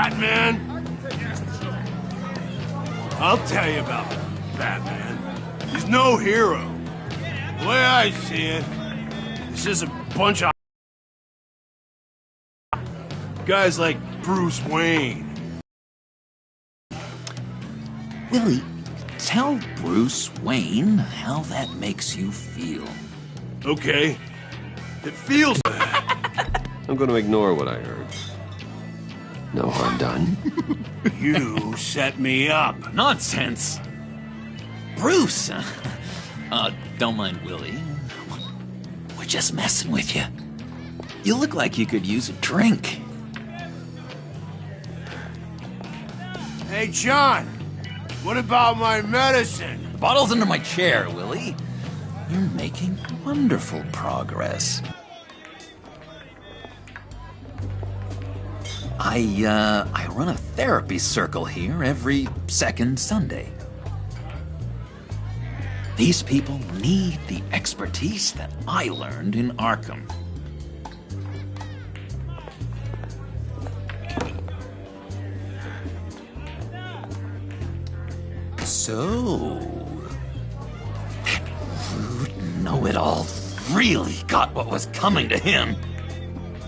Batman? I'll tell you about Batman. He's no hero. The way I see it, it's just a bunch of guys like Bruce Wayne. Willie, tell Bruce Wayne how that makes you feel. Okay. It feels... I'm gonna ignore what I heard. No harm done. You set me up. Nonsense! Bruce! Don't mind Willie. We're just messing with you. You look like you could use a drink. Hey, John. What about my medicine? The bottle's under my chair, Willie. You're making wonderful progress. I run a therapy circle here every second Sunday. These people need the expertise that I learned in Arkham. So, that rude know-it-all really got what was coming to him.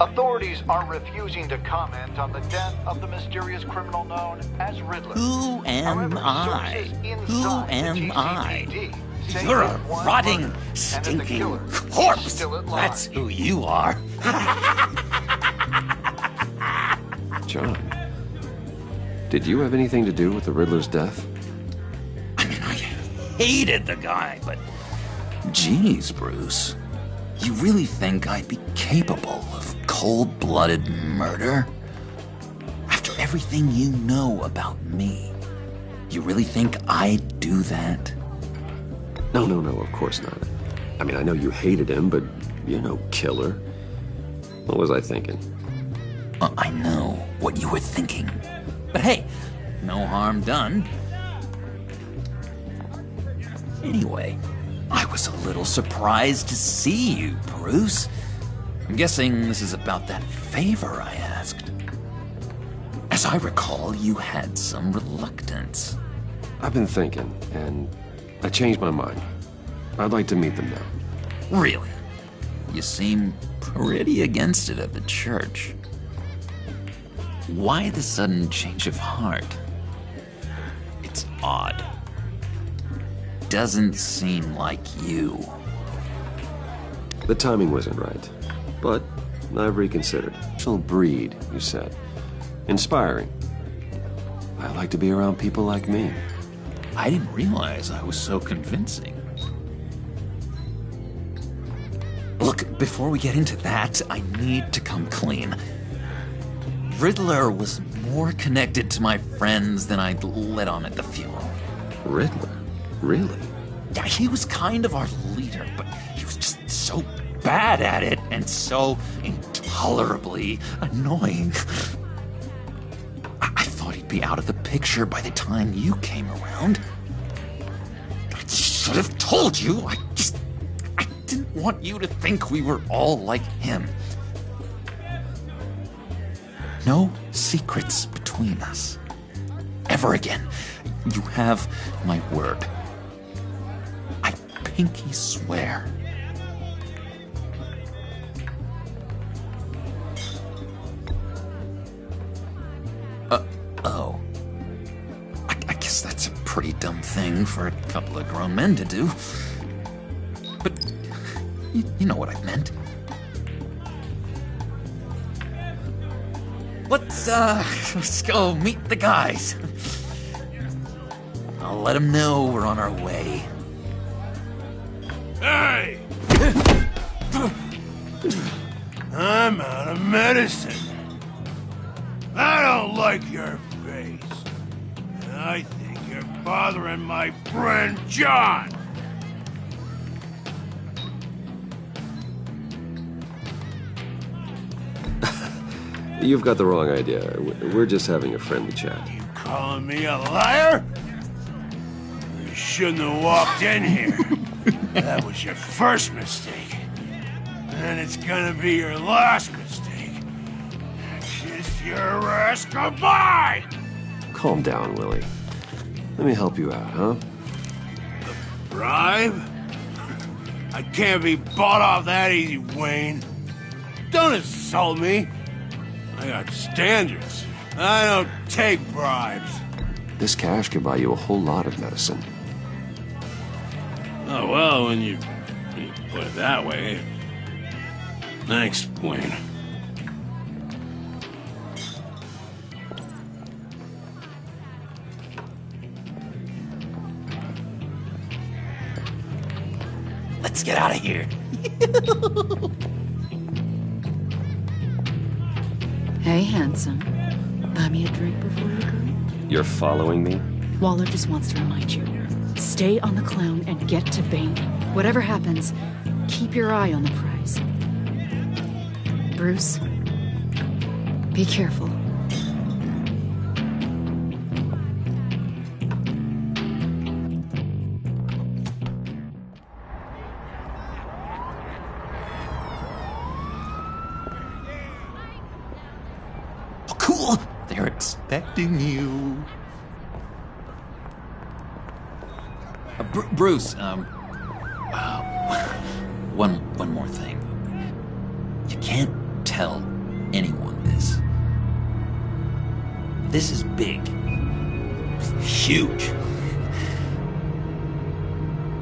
Authorities are refusing to comment on the death of the mysterious criminal known as Riddler. Who am However, I? sources Who inside the am I? GCPD say You're a that one rotting, murdered and that the stinking killer is corpse. still at large. That's who you are. John, did you have anything to do with the Riddler's death? I mean, I hated the guy, but... Geez, Bruce. You really think I'd be capable of cold-blooded murder? After everything you know about me, you really think I'd do that? No, of course not. I mean, I know you hated him, but you're no killer. What was I thinking? I know what you were thinking. But hey, no harm done. Anyway, I was a little surprised to see you, Bruce. I'm guessing this is about that favor I asked. As I recall, you had some reluctance. I've been thinking, and I changed my mind. I'd like to meet them now. Really? You seem pretty against it at the church. Why the sudden change of heart? It's odd. Doesn't seem like you. The timing wasn't right, but I've reconsidered. Special breed, you said. Inspiring. I like to be around people like me. I didn't realize I was so convincing. Look, before we get into that, I need to come clean. Riddler was more connected to my friends than I'd let on at the funeral. Riddler? Really? Yeah, he was kind of our leader, but he was just so bad at it and so intolerably annoying. I thought he'd be out of the picture by the time you came around. I should have told you. I didn't want you to think we were all like him. No secrets between us. Ever again. You have my word. I pinky swear. Oh. I guess that's a pretty dumb thing for a couple of grown men to do. But you know what I meant. Let's go meet the guys. I'll let them know we're on our way. Hey! I'm out of medicine. I don't like your face. And I think you're bothering my friend John. You've got the wrong idea. We're just having a friendly chat. You calling me a liar? You shouldn't have walked in here. That was your first mistake. And it's gonna be your last mistake. Kiss your ass goodbye! Calm down, Willie. Let me help you out, huh? Bribe? I can't be bought off that easy, Wayne. Don't insult me. I got standards. I don't take bribes. This cash could buy you a whole lot of medicine. Oh, well, when you put it that way. Thanks, Wayne. Let's get out of here. Hey, handsome. Buy me a drink before you go? You're following me? Waller just wants to remind you. Stay on the clown and get to Bane. Whatever happens, keep your eye on the prize. Bruce, be careful. Oh, cool! They're expecting you. Bruce, one more thing. You can't tell anyone this. This is big. Huge.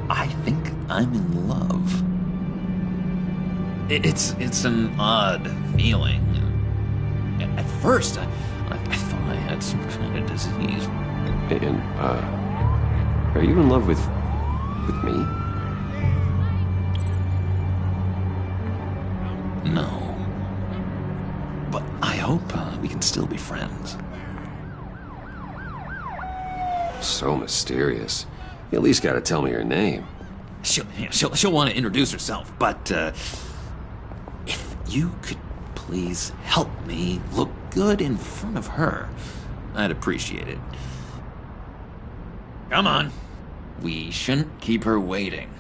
I think I'm in love. It's an odd feeling. At first, I thought I had some kind of disease. And, are you in love with me? No. But I hope we can still be friends. So mysterious. You at least gotta tell me your name. She'll want to introduce herself, but if you could please help me look good in front of her, I'd appreciate it. Come on. We shouldn't keep her waiting.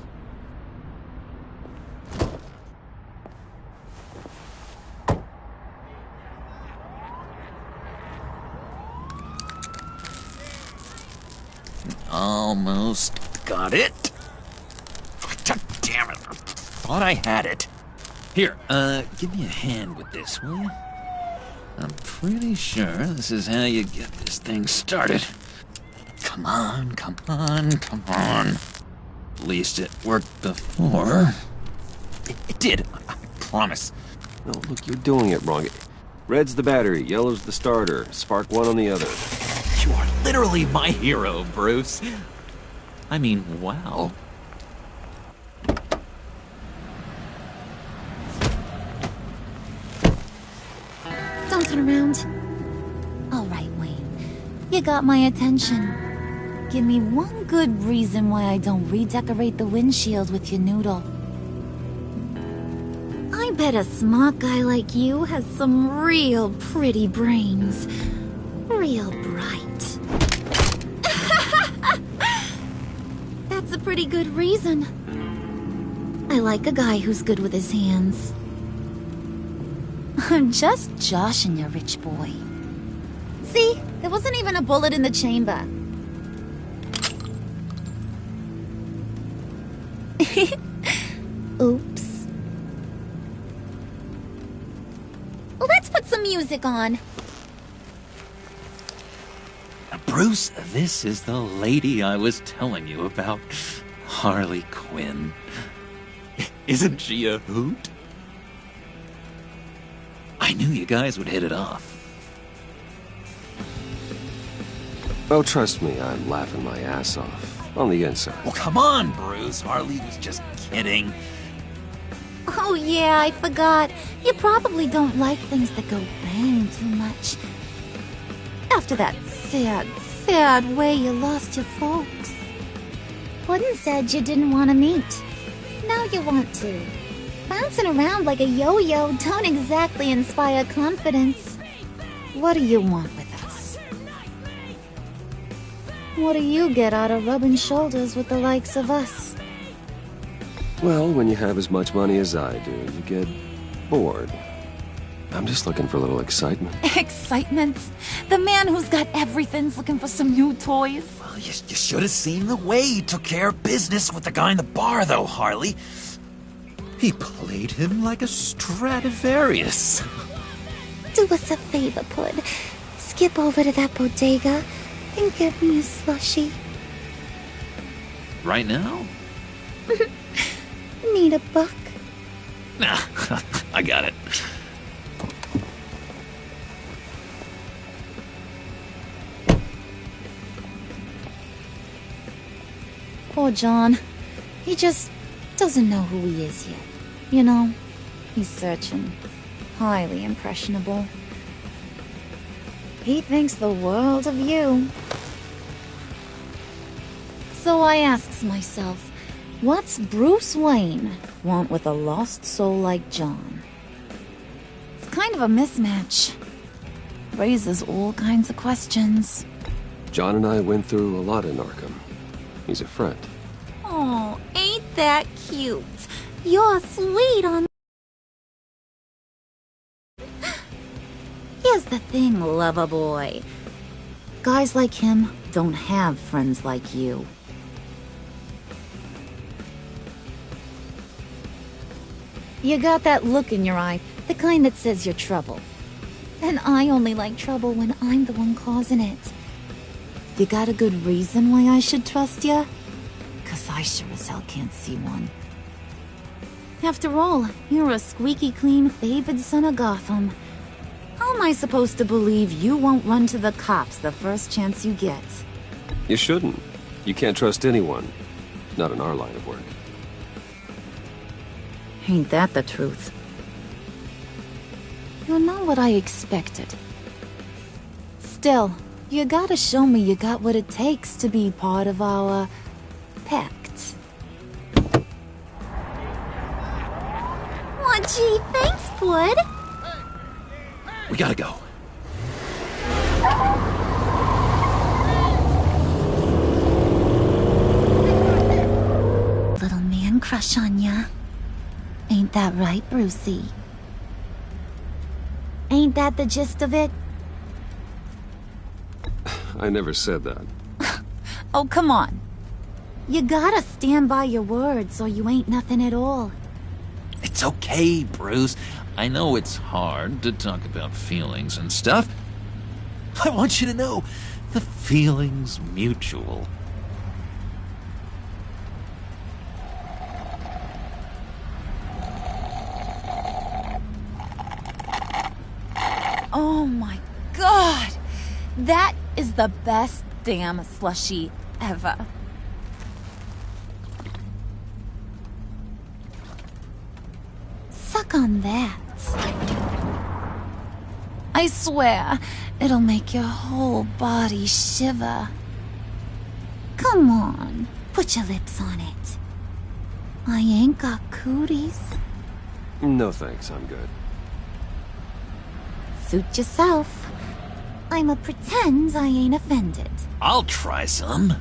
Almost got it. Damn it. I thought I had it. Here, give me a hand with this, will you? I'm pretty sure this is how you get this thing started. Come on, come on, come on. At least it worked before. It did, I promise. No, look, you're doing it wrong. Red's the battery, yellow's the starter, spark one on the other. You are literally my hero, Bruce. I mean, wow. Don't turn around. All right, Wayne. You got my attention. Give me one good reason why I don't redecorate the windshield with your noodle. I bet a smart guy like you has some real pretty brains. Real bright. That's a pretty good reason. I like a guy who's good with his hands. I'm just joshing you, rich boy. See? There wasn't even a bullet in the chamber. Oops. Let's put some music on. Bruce, this is the lady I was telling you about. Harley Quinn. Isn't she a hoot? I knew you guys would hit it off. Oh, trust me, I'm laughing my ass off. On the inside. Well, come on, Bruce. Harley was just kidding. Oh yeah, I forgot. You probably don't like things that go bang too much. After that sad way you lost your folks. Puddin' said you didn't want to meet. Now you want to. Bouncing around like a yo-yo don't exactly inspire confidence. What do you want with us? What do you get out of rubbing shoulders with the likes of us? Well, when you have as much money as I do, you get bored. I'm just looking for a little excitement. Excitement? The man who's got everything's looking for some new toys. Well, you should have seen the way he took care of business with the guy in the bar, though, Harley. He played him like a Stradivarius. Do us a favor, Pud. Skip over to that bodega and get me a slushie. Right now? Need a buck? Nah, I got it. Poor John. He just doesn't know who he is yet. You know, he's searching. Highly impressionable. He thinks the world of you. So I asks myself, what's Bruce Wayne want with a lost soul like John? It's kind of a mismatch. Raises all kinds of questions. John and I went through a lot in Arkham. He's a friend. Oh, ain't that cute? You're sweet on... Here's the thing, lover boy. Guys like him don't have friends like you. You got that look in your eye, the kind that says you're trouble. And I only like trouble when I'm the one causing it. You got a good reason why I should trust you? 'Cause I sure as hell can't see one. After all, you're a squeaky clean favored son of Gotham. How am I supposed to believe you won't run to the cops the first chance you get? You shouldn't. You can't trust anyone. Not in our line of work. Ain't that the truth? You're not what I expected. Still, you gotta show me you got what it takes to be part of our... pact. Aw, gee, thanks, Bud. We gotta go. Little man crush on ya. Ain't that right, Brucey? Ain't that the gist of it? I never said that. Oh, come on. You gotta stand by your words or you ain't nothing at all. It's okay, Bruce. I know it's hard to talk about feelings and stuff. I want you to know, the feeling's mutual. Oh my god! That is the best damn slushie ever. Suck on that. I swear, it'll make your whole body shiver. Come on, put your lips on it. I ain't got cooties. No thanks, I'm good. Suit yourself. I'ma pretend I ain't offended. I'll try some.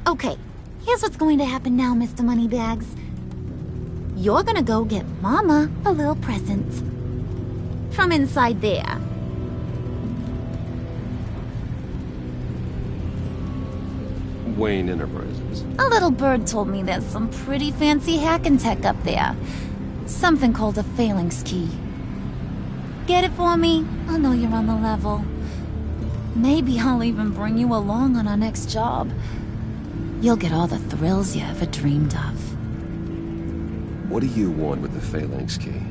Okay, here's what's going to happen now, Mr. Moneybags. You're gonna go get Mama a little present. From inside there. Wayne Enterprises. A little bird told me there's some pretty fancy hacking tech up there. Something called a phalanx key. Get it for me? I'll know you're on the level. Maybe I'll even bring you along on our next job. You'll get all the thrills you ever dreamed of. What do you want with the phalanx key?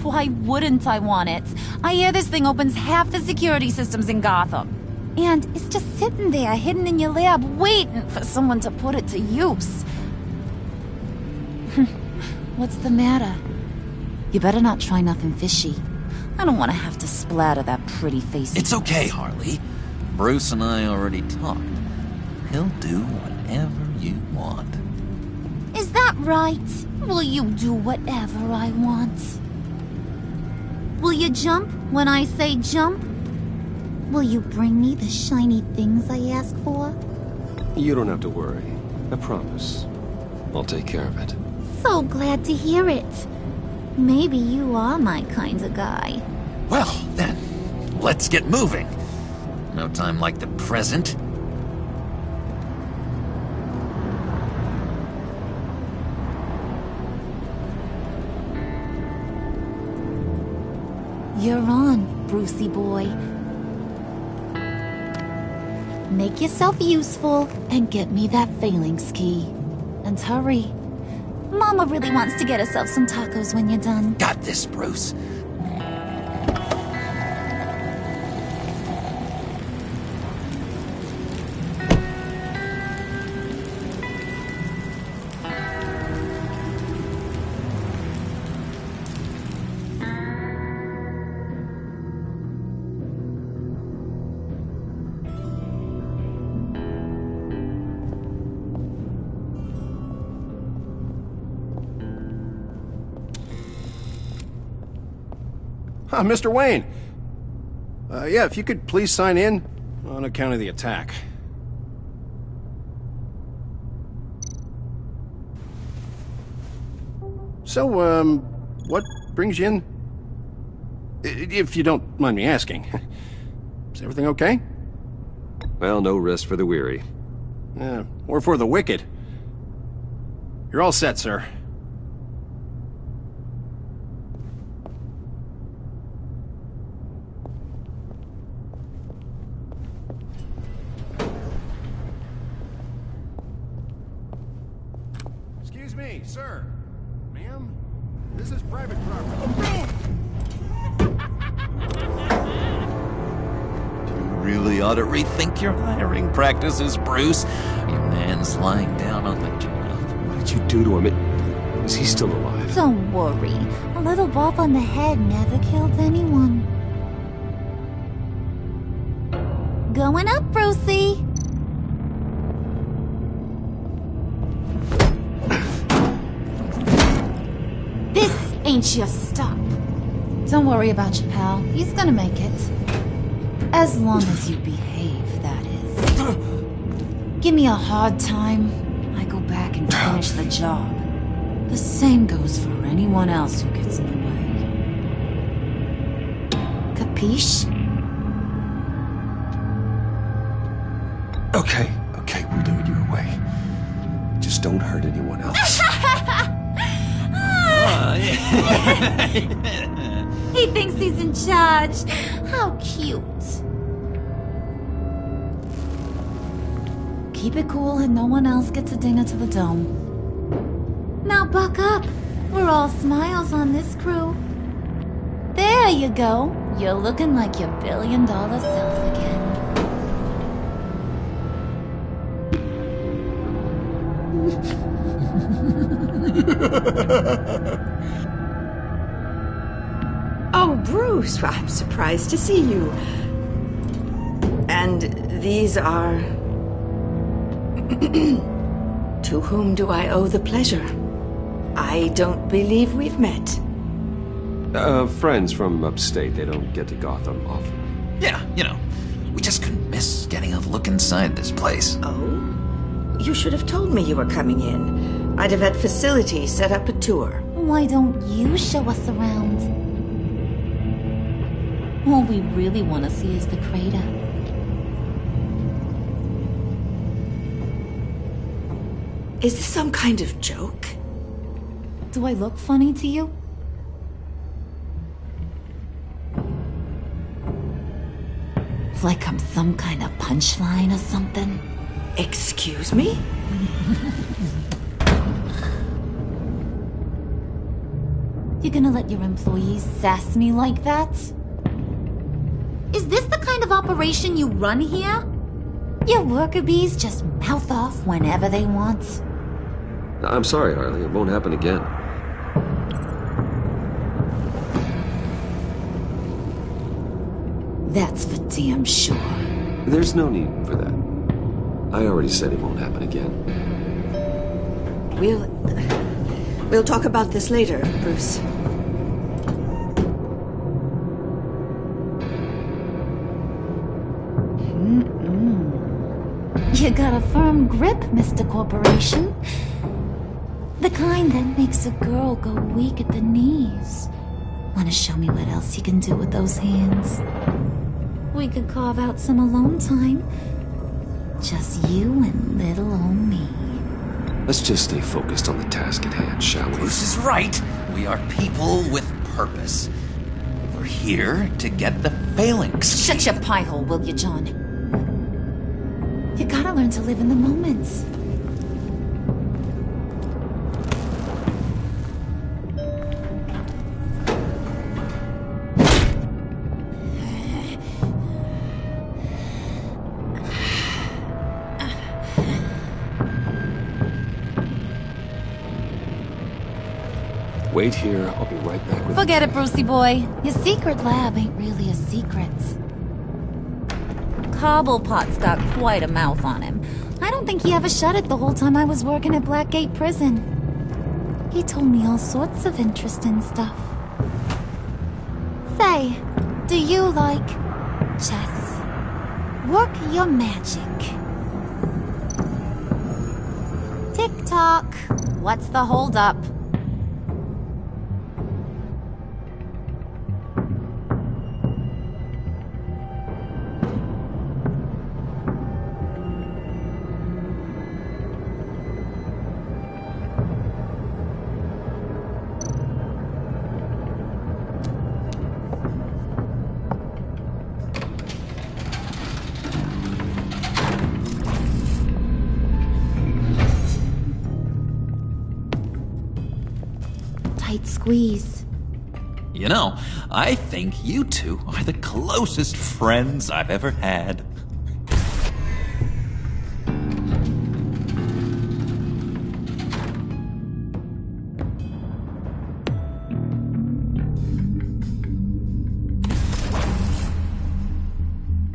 Why wouldn't I want it? I hear this thing opens half the security systems in Gotham. And it's just sitting there, hidden in your lab, waiting for someone to put it to use. What's the matter? You better not try nothing fishy. I don't want to have to splatter that pretty face. It's okay, Harley. Bruce and I already talked. He'll do whatever you want. Is that right? Will you do whatever I want? Will you jump when I say jump? Will you bring me the shiny things I ask for? You don't have to worry. I promise. I'll take care of it. So glad to hear it. Maybe you are my kind of guy. Well, then, let's get moving. No time like the present. You're on, Brucey boy. Make yourself useful and get me that Phalanx key. And hurry. Mama really wants to get herself some tacos when you're done. Got this, Bruce. Mr. Wayne. Yeah, if you could please sign in on account of the attack. So, what brings you in? If you don't mind me asking. Is everything okay? Well, no rest for the weary. Or for the wicked. You're all set, sir. Excuse me, sir. Ma'am? This is private property. You really ought to rethink your hiring practices, Bruce. Your man's lying down on the job. What did you do to him? Is he still alive? Don't worry. A little bump on the head never killed anyone. Going up, Brucey. This ain't your stop. Don't worry about your pal. He's gonna make it. As long as you behave, that is. Give me a hard time, I go back and finish the job. The same goes for anyone else who gets in the way. Capiche? Okay, we'll do it your way. Just don't hurt anyone else. He thinks he's in charge. How cute. Keep it cool and no one else gets a dinger to the dome. Now buck up. We're all smiles on this crew. There you go. You're looking like your billion-dollar self again. Oh, Bruce, I'm surprised to see you. And these are... To whom do I owe the pleasure? I don't believe we've met. Friends from upstate. They don't get to Gotham often. Yeah, we just couldn't miss getting a look inside this place. Oh? You should have told me you were coming in. I'd have had facilities set up a tour. Why don't you show us around? All we really want to see is the crater. Is this some kind of joke? Do I look funny to you? Like I'm some kind of punchline or something? Excuse me? You gonna let your employees sass me like that? Is this the kind of operation you run here? Your worker bees just mouth off whenever they want. I'm sorry, Harley. It won't happen again. That's for damn sure. There's no need for that. I already said it won't happen again. We'll talk about this later, Bruce. You got a firm grip, Mr. Corporation. The kind that makes a girl go weak at the knees. Wanna show me what else you can do with those hands? We could carve out some alone time. Just you and little old me. Let's just stay focused on the task at hand, shall we? Bruce is right. We are people with purpose. We're here to get the phalanx. Shut your pie hole, will you, John? You gotta learn to live in the moment. Wait here, I'll be right back with Forget it, Brucey boy. Your secret lab ain't really a secret. Cobblepot's got quite a mouth on him. I don't think he ever shut it the whole time I was working at Blackgate Prison. He told me all sorts of interesting stuff. Say, do you like chess? Work your magic. Tick-tock. What's the holdup? Tight squeeze. You know, I think you two are the closest friends I've ever had.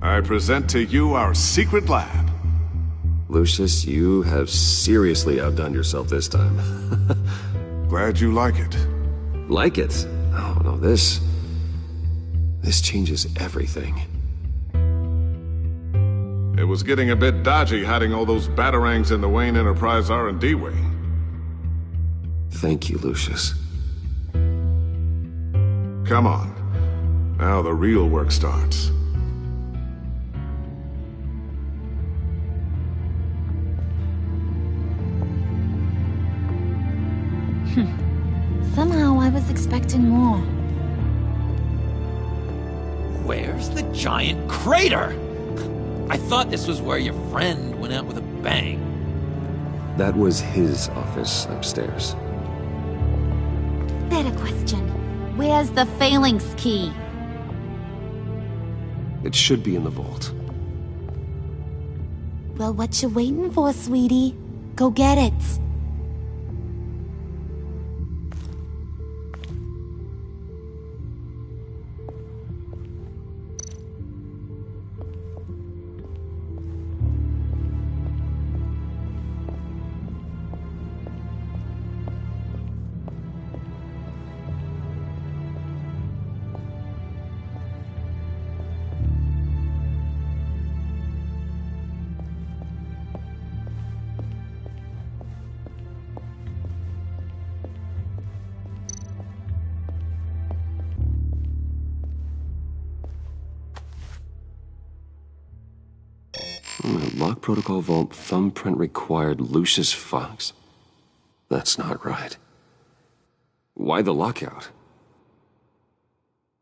I present to you our secret lab. Lucius, you have seriously outdone yourself this time. Glad you like it. Like it? Oh, no, this changes everything. It was getting a bit dodgy hiding all those batarangs in the Wayne Enterprise R&D wing. Thank you, Lucius. Come on. Now the real work starts. Somehow I was expecting more. Where's the giant crater? I thought this was where your friend went out with a bang. That was his office upstairs. Better question. Where's the phalanx key? It should be in the vault. Well, what you waiting for, sweetie? Go get it. Lock protocol vault thumbprint required Lucius Fox? That's not right. Why the lockout?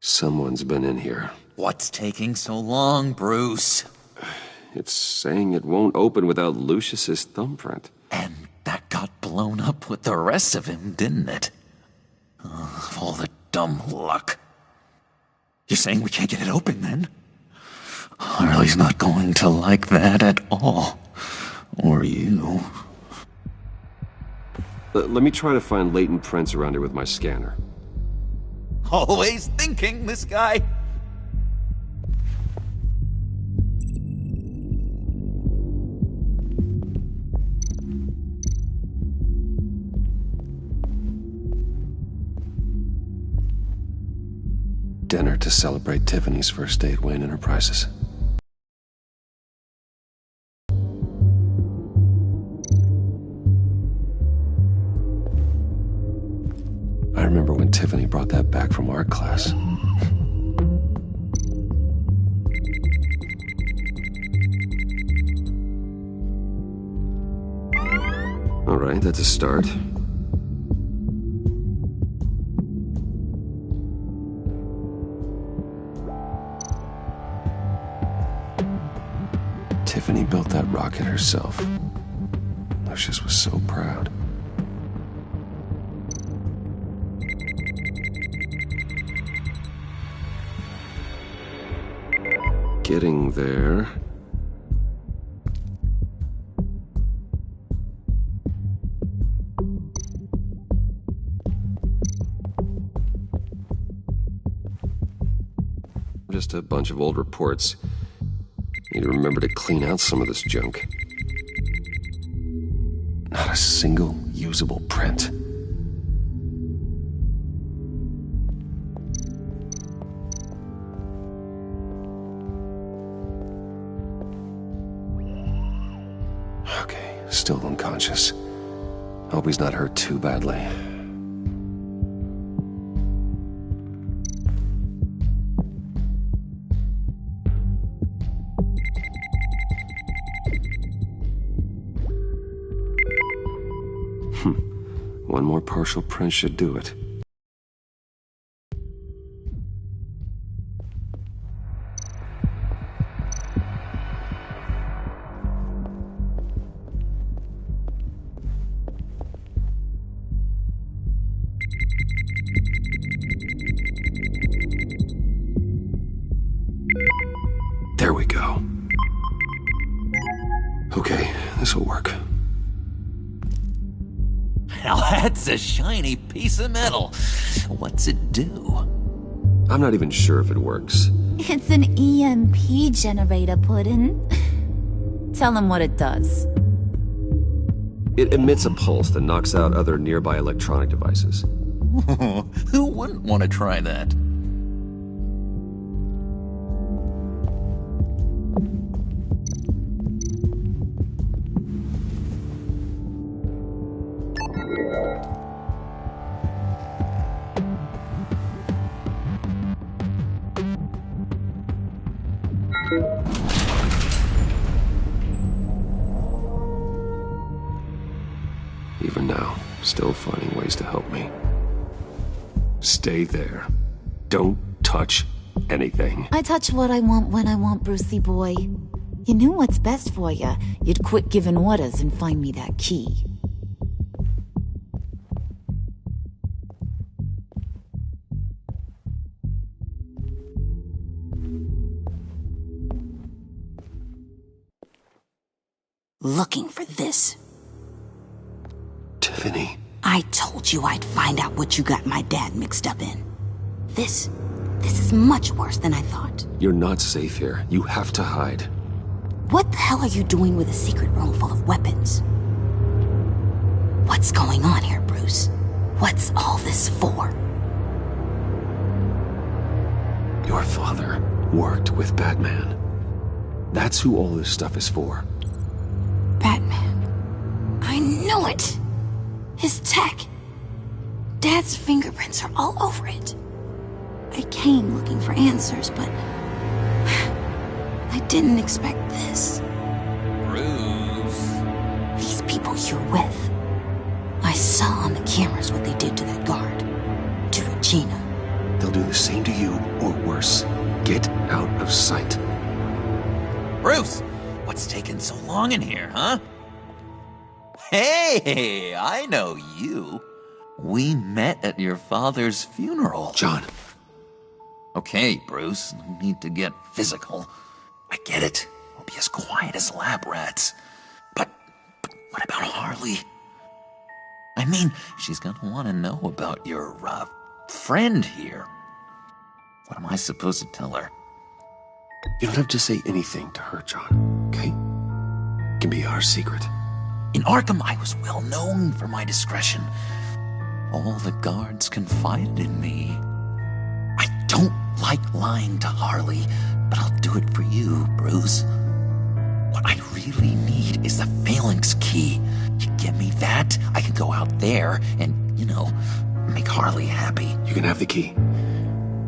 Someone's been in here. What's taking so long, Bruce? It's saying it won't open without Lucius's thumbprint. And that got blown up with the rest of him, didn't it? All the dumb luck. You're saying we can't get it open, then? Harley's not going to like that at all. Or you. Let me try to find latent prints around here with my scanner. Always thinking, this guy. Dinner to celebrate Tiffany's first day at Wayne Enterprises. brought that back from art class. All right, that's a start. Tiffany built that rocket herself. Lucius was so proud. Getting there. Just a bunch of old reports. Need to remember to clean out some of this junk. Not a single usable print. Okay, still unconscious. Hope he's not hurt too badly. One more partial print should do it. There we go. Okay, this'll work. Now that's a shiny piece of metal. What's it do? I'm not even sure if it works. It's an EMP generator, Puddin'. Tell him what it does. It emits a pulse that knocks out other nearby electronic devices. Who wouldn't want to try that? Even now, still finding ways to help me. Stay there. Don't touch anything. I touch what I want when I want, Brucey boy. You knew what's best for you. You'd quit giving orders and find me that key. Looking for this. Tiffany. I told you I'd find out what you got my dad mixed up in. This is much worse than I thought. You're not safe here. You have to hide. What the hell are you doing with a secret room full of weapons? What's going on here, Bruce? What's all this for? Your father worked with Batman. That's who all this stuff is for. Batman. I knew it! His tech. Dad's fingerprints are all over it. I came looking for answers, but I didn't expect this. Bruce. These people you're with. I saw on the cameras what they did to that guard. To Regina. They'll do the same to you, or worse. Get out of sight. Bruce, what's taking so long in here, huh? Hey, I know you. We met at your father's funeral. John. Okay, Bruce, no need to get physical. I get it. We'll be as quiet as lab rats. But what about Harley? I mean, she's gonna want to know about your, friend here. What am I supposed to tell her? You don't have to say anything to her, John, okay? It can be our secret. In Arkham, I was well known for my discretion. All the guards confided in me. I don't like lying to Harley, but I'll do it for you, Bruce. What I really need is the Phalanx key. You give me that, I can go out there and, make Harley happy. You can have the key.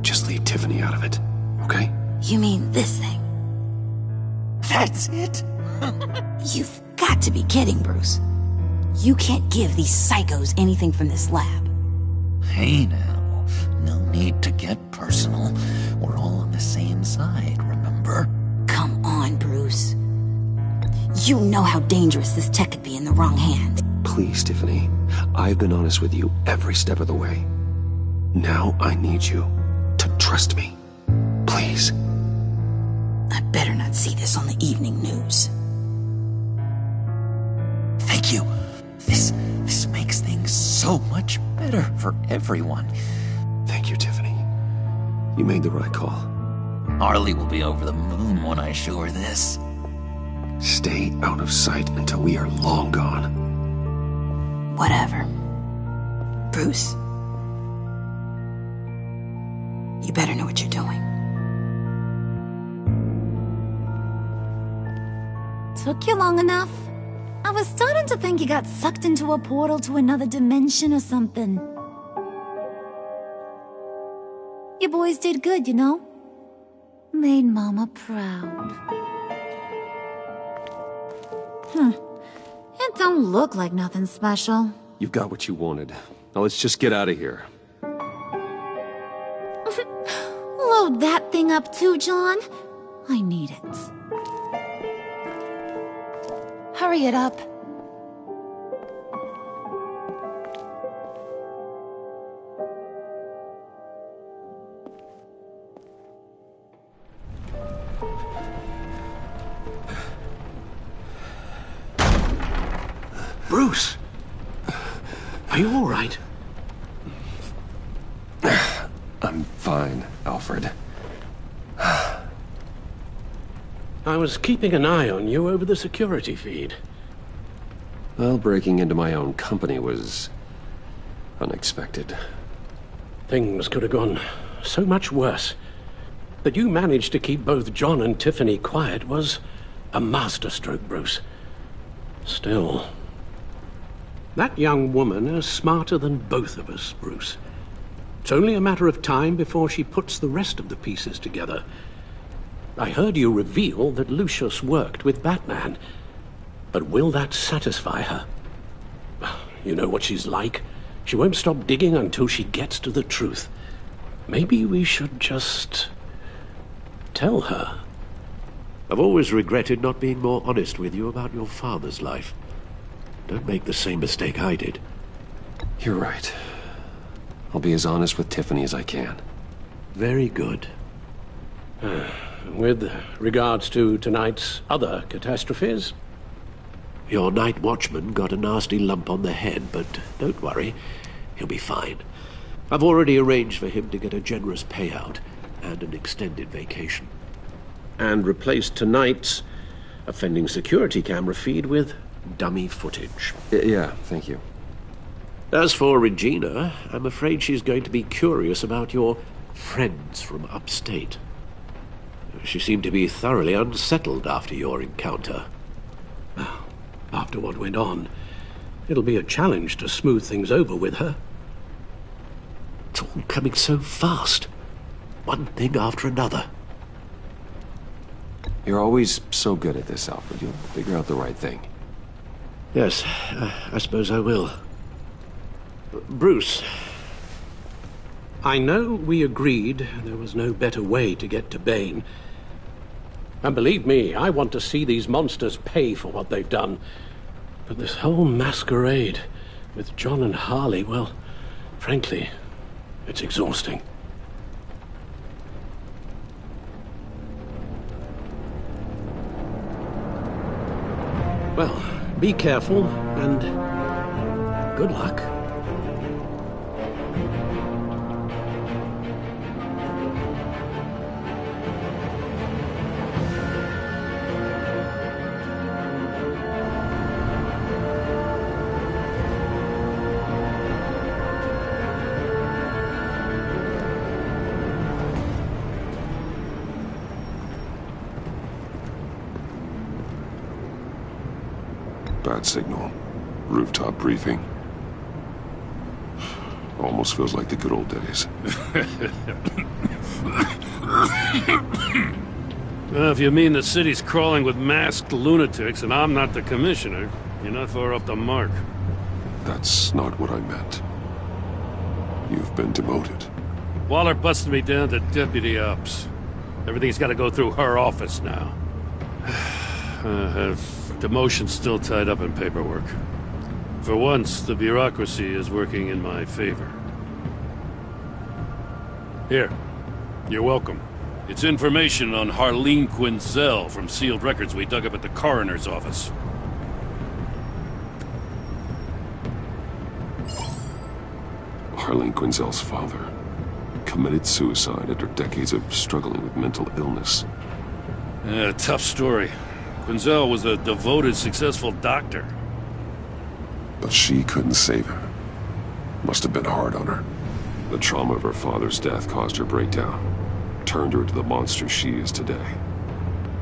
Just leave Tiffany out of it, okay? You mean this thing? That's it? You've got to be kidding, Bruce. You can't give these psychos anything from this lab. Hey now, no need to get personal. We're all on the same side, remember? Come on, Bruce. You know how dangerous this tech could be in the wrong hands. Please, Tiffany. I've been honest with you every step of the way. Now I need you to trust me. Please. I better not see this on the evening news. Thank you. This makes things so much better for everyone. Thank you, Tiffany. You made the right call. Harley will be over the moon when I show her this. Stay out of sight until we are long gone. Whatever. Bruce. You better know what you're doing. Took you long enough? I was starting to think you got sucked into a portal to another dimension or something. You boys did good, you know? Made Mama proud. It don't look like nothing special. You've got what you wanted. Now let's just get out of here. Load that thing up too, John. I need it. Hurry it up. Bruce! Are you all right? I'm fine, Alfred. I was keeping an eye on you over the security feed. Well, breaking into my own company was unexpected. Things could have gone so much worse. That you managed to keep both John and Tiffany quiet was a masterstroke, Bruce. Still, that young woman is smarter than both of us, Bruce. It's only a matter of time before she puts the rest of the pieces together. I heard you reveal that Lucius worked with Batman. But will that satisfy her? You know what she's like. She won't stop digging until she gets to the truth. Maybe we should just tell her. I've always regretted not being more honest with you about your father's life. Don't make the same mistake I did. You're right. I'll be as honest with Tiffany as I can. Very good. With regards to tonight's other catastrophes? Your night watchman got a nasty lump on the head, but don't worry. He'll be fine. I've already arranged for him to get a generous payout and an extended vacation. And replaced tonight's offending security camera feed with dummy footage. Yeah, thank you. As for Regina, I'm afraid she's going to be curious about your friends from upstate. She seemed to be thoroughly unsettled after your encounter. Well, after what went on, it'll be a challenge to smooth things over with her. It's all coming so fast. One thing after another. You're always so good at this, Alfred. You'll figure out the right thing. Yes, I suppose I will. Bruce. I know we agreed there was no better way to get to Bane. And believe me, I want to see these monsters pay for what they've done. But this whole masquerade with John and Harley, well, frankly, it's exhausting. Well, be careful and good luck. Bad signal. Rooftop briefing. Almost feels like the good old days. Well, if you mean the city's crawling with masked lunatics and I'm not the commissioner, you're not far off the mark. That's not what I meant. You've been demoted. Waller busted me down to deputy ops. Everything's got to go through her office now. Demotion's still tied up in paperwork. For once, the bureaucracy is working in my favor. Here. You're welcome. It's information on Harleen Quinzel from sealed records we dug up at the coroner's office. Harleen Quinzel's father committed suicide after decades of struggling with mental illness. Yeah, tough story. Quinzel was a devoted, successful doctor. But she couldn't save her. Must have been hard on her. The trauma of her father's death caused her breakdown. Turned her into the monster she is today.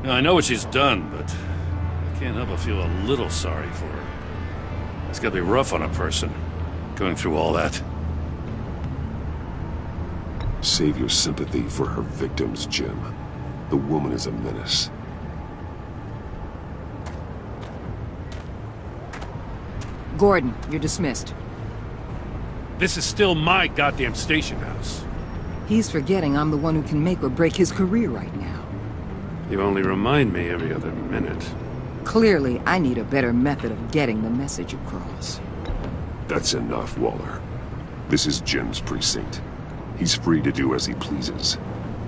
Now, I know what she's done, but I can't help but feel a little sorry for her. It's gotta be rough on a person, going through all that. Save your sympathy for her victims, Jim. The woman is a menace. Gordon, you're dismissed. This is still my goddamn station house. He's forgetting I'm the one who can make or break his career right now. You only remind me every other minute. Clearly, I need a better method of getting the message across. That's enough, Waller. This is Jim's precinct. He's free to do as he pleases.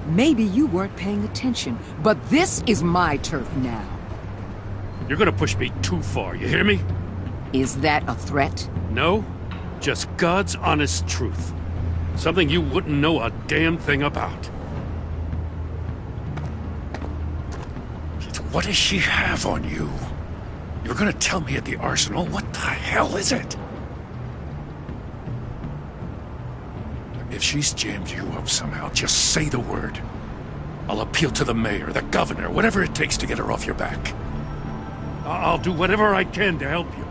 Maybe you weren't paying attention, but this is my turf now. You're gonna push me too far, you hear me? Is that a threat? No, just God's honest truth. Something you wouldn't know a damn thing about. What does she have on you? You're gonna tell me at the arsenal? What the hell is it? If she's jammed you up somehow, just say the word. I'll appeal to the mayor, the governor, whatever it takes to get her off your back. I'll do whatever I can to help you.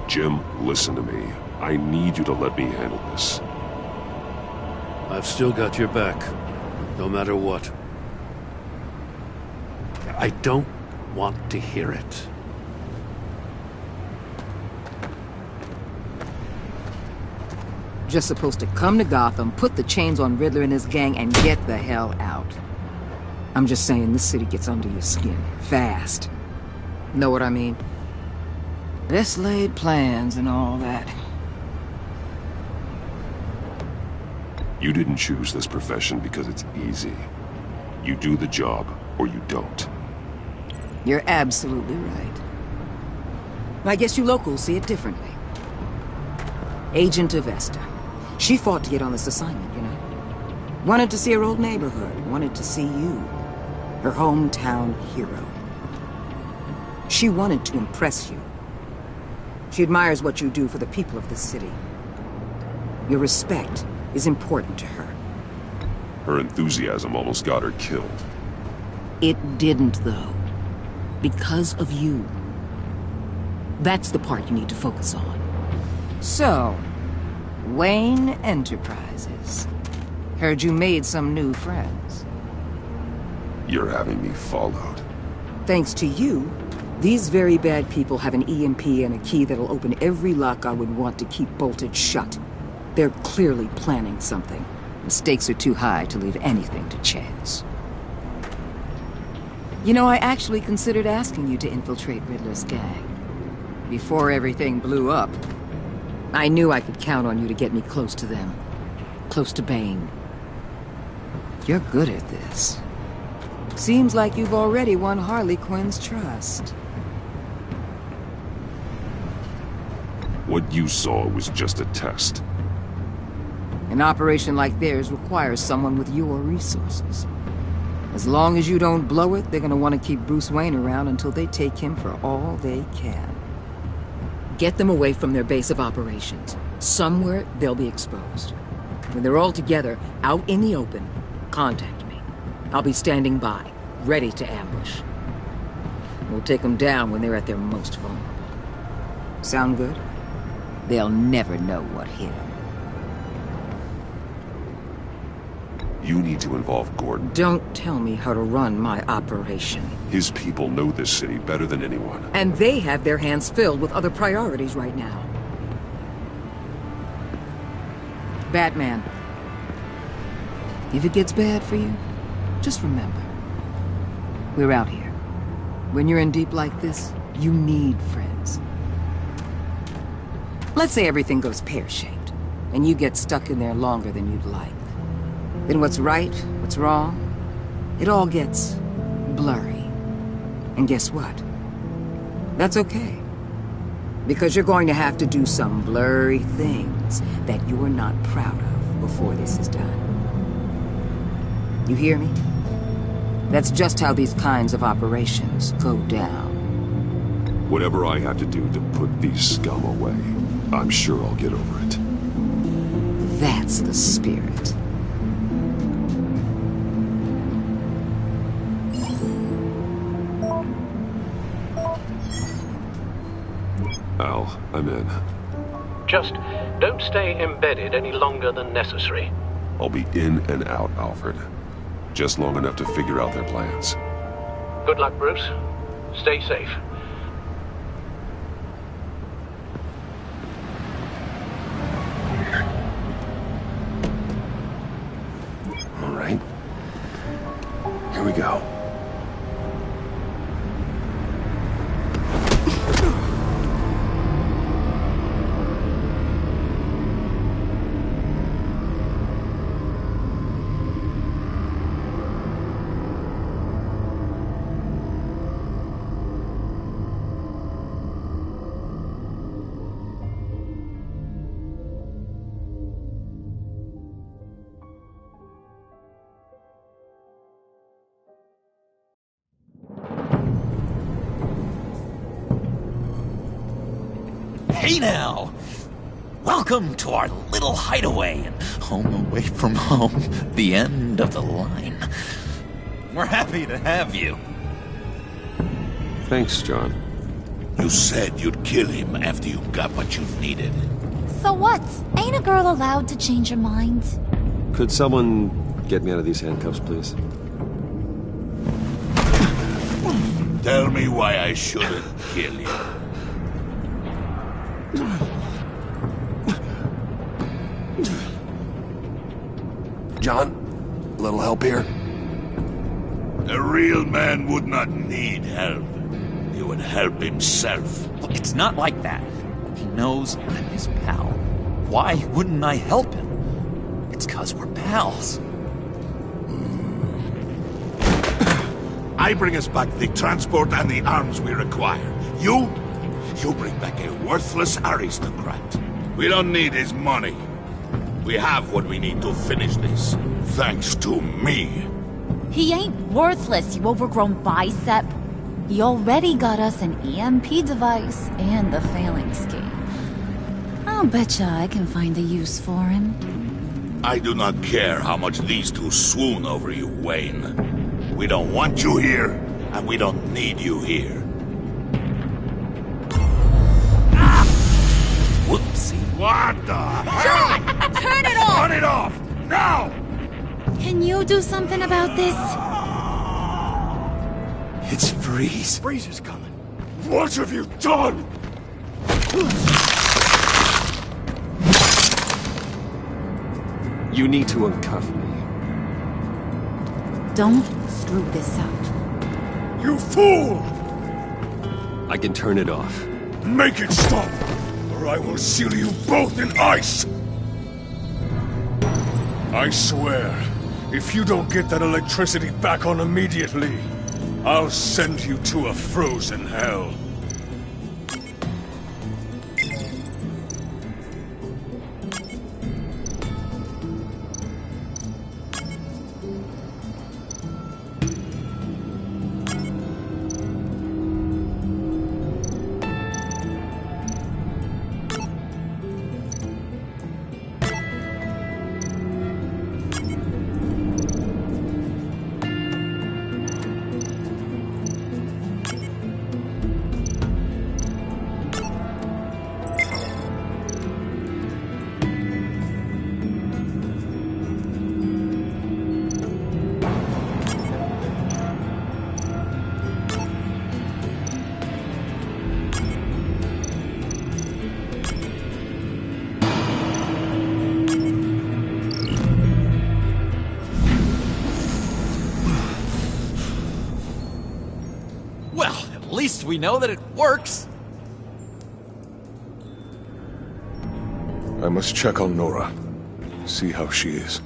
Jim, listen to me. I need you to let me handle this. I've still got your back, no matter what. I don't want to hear it. Just supposed to come to Gotham, put the chains on Riddler and his gang, and get the hell out. I'm just saying, this city gets under your skin. Fast. Know what I mean? Best laid plans and all that. You didn't choose this profession because it's easy. You do the job, or you don't. You're absolutely right. I guess you locals see it differently. Agent Avesta. She fought to get on this assignment, you know. Wanted to see her old neighborhood. Wanted to see you. Her hometown hero. She wanted to impress you. She admires what you do for the people of this city. Your respect is important to her. Her enthusiasm almost got her killed. It didn't, though. Because of you. That's the part you need to focus on. So, Wayne Enterprises. Heard you made some new friends. You're having me followed. Thanks to you, these very bad people have an EMP and a key that'll open every lock I would want to keep bolted shut. They're clearly planning something. The stakes are too high to leave anything to chance. You know, I actually considered asking you to infiltrate Riddler's gang. Before everything blew up, I knew I could count on you to get me close to them. Close to Bane. You're good at this. Seems like you've already won Harley Quinn's trust. What you saw was just a test. An operation like theirs requires someone with your resources. As long as you don't blow it, they're gonna want to keep Bruce Wayne around until they take him for all they can. Get them away from their base of operations. Somewhere they'll be exposed. When they're all together, out in the open, contact me. I'll be standing by, ready to ambush. We'll take them down when they're at their most vulnerable. Sound good? They'll never know what hit them. You need to involve Gordon. Don't tell me how to run my operation. His people know this city better than anyone. And they have their hands filled with other priorities right now. Batman. If it gets bad for you, just remember. We're out here. When you're in deep like this, you need friends. Let's say everything goes pear-shaped, and you get stuck in there longer than you'd like. Then what's right, what's wrong, it all gets blurry. And guess what? That's okay. Because you're going to have to do some blurry things that you're not proud of before this is done. You hear me? That's just how these kinds of operations go down. Whatever I have to do to put these scum away, I'm sure I'll get over it. That's the spirit. Al, I'm in. Just don't stay embedded any longer than necessary. I'll be in and out, Alfred. Just long enough to figure out their plans. Good luck, Bruce. Stay safe. All right. Here we go. Hey now! Welcome to our little hideaway and home away from home, the end of the line. We're happy to have you. Thanks, John. You said you'd kill him after you got what you needed. So what? Ain't a girl allowed to change her mind? Could someone get me out of these handcuffs, please? Tell me why I shouldn't kill you. John, a little help here? A real man would not need help. He would help himself. Well, it's not like that. He knows I'm his pal. Why wouldn't I help him? It's 'cause we're pals. I bring us back the transport and the arms we require. You bring back a worthless aristocrat. We don't need his money. We have what we need to finish this, thanks to me. He ain't worthless, you overgrown bicep. He already got us an EMP device and the phalanx scheme. I'll betcha I can find a use for him. I do not care how much these two swoon over you, Wayne. We don't want you here, and we don't need you here. Whoopsie. What the John! Turn it off! Turn it off! Now! Can you do something about this? It's Freeze. Freeze is coming. What have you done? You need to uncuff me. Don't screw this up. You fool! I can turn it off. Make it stop, or I will seal you both in ice! I swear, if you don't get that electricity back on immediately, I'll send you to a frozen hell. least we know that it works. I must check on Nora. See how she is.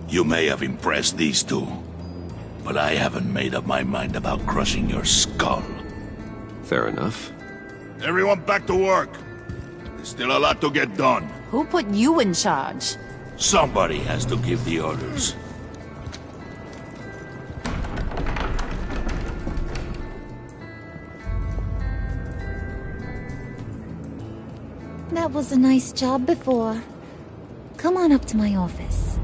You may have impressed these two, but I haven't made up my mind about crushing your skull. Fair enough. Everyone back to work. There's still a lot to get done. Who put you in charge? Somebody has to give the orders. That was a nice job before. Come on up to my office.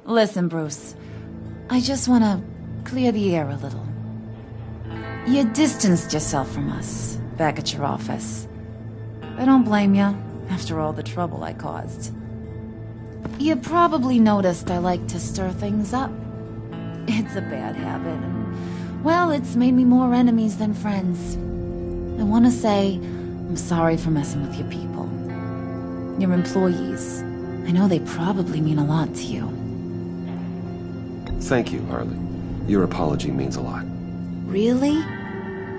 Listen, Bruce. I just want to clear the air a little. You distanced yourself from us, back at your office. I don't blame you, after all the trouble I caused. You probably noticed I like to stir things up. It's a bad habit, and, well, it's made me more enemies than friends. I want to say, I'm sorry for messing with your people. Your employees. I know they probably mean a lot to you. Thank you, Harley. Your apology means a lot. Really?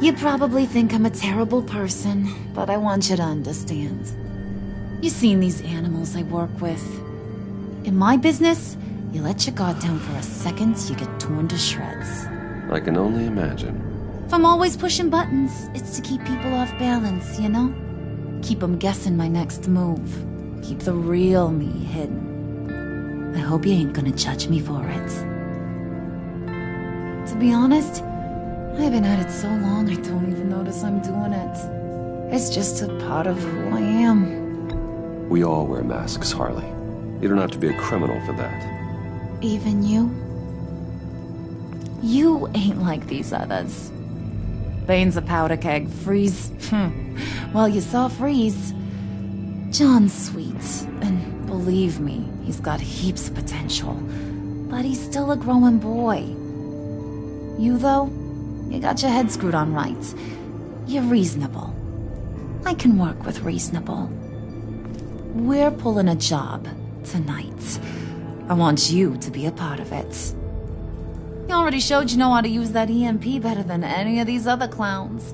You probably think I'm a terrible person, but I want you to understand. You've seen these animals I work with. In my business, you let your guard down for a second, you get torn to shreds. I can only imagine. If I'm always pushing buttons, it's to keep people off balance, you know? Keep them guessing my next move. Keep the real me hidden. I hope you ain't gonna judge me for it. To be honest, I've been at it so long I don't even notice I'm doing it. It's just a part of who I am. We all wear masks, Harley. You don't have to be a criminal for that. Even you? You ain't like these others. Bane's a powder keg. Freeze. Well, you saw Freeze. John's sweet, and believe me, he's got heaps of potential. But he's still a growing boy. You, though? You got your head screwed on right. You're reasonable. I can work with reasonable. We're pulling a job tonight. I want you to be a part of it. You already showed you know how to use that EMP better than any of these other clowns.